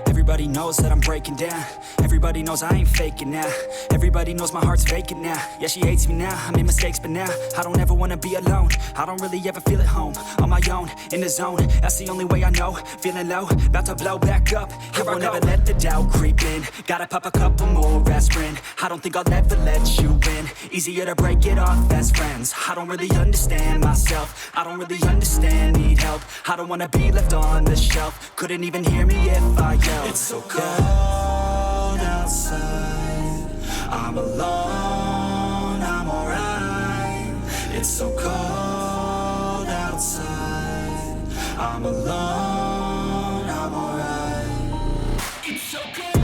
Everybody knows that I'm breaking down. Everybody knows I ain't faking now. Everybody knows my heart's vacant now. Yeah, she hates me now, I made mistakes, but now I don't ever wanna be alone. I don't really ever feel at home. On my own, in the zone, that's the only way I know. Feeling low, about to blow back up. Here I won't ever let the doubt creep in. Gotta pop a couple more aspirin. I don't think I'll ever let you in. Easier to break it off as friends. I don't really understand myself. I don't really understand, need help. I don't wanna be left on the shelf. Couldn't even hear me if I yelled. It's so cold outside, I'm alone, I'm alright. It's so cold outside, I'm alone, I'm alright. It's so cold.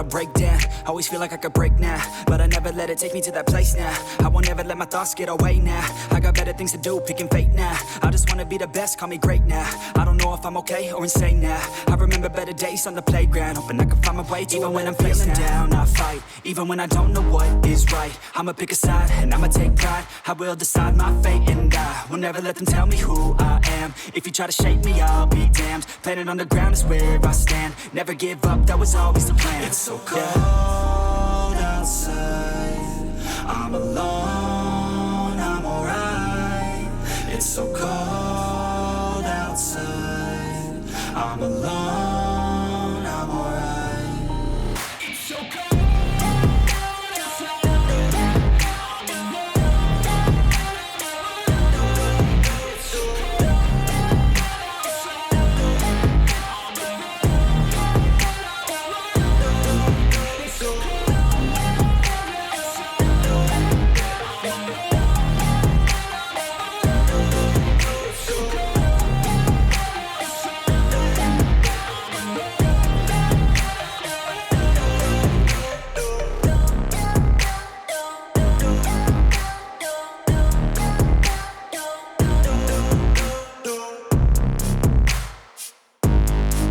Break down, always feel like I could break now, but I never let it take me to that place now. I won't ever let my thoughts get away now. I got better things to do, picking fate now. I just wanna be the best, call me great now. I don't know if I'm okay or insane now. I remember better days on the playground, hoping I can find my way to even when I'm feeling down. I fight, even when I don't know what is right. I'ma pick a side, and I'ma take pride. I will decide my fate, and I will never let them tell me who I am. If you try to shape me, I'll be damned. Planet on the ground is where I stand. Never give up, that was always the plan. It's so cold outside, I'm alone, I'm alright. It's so cold outside, I'm alone.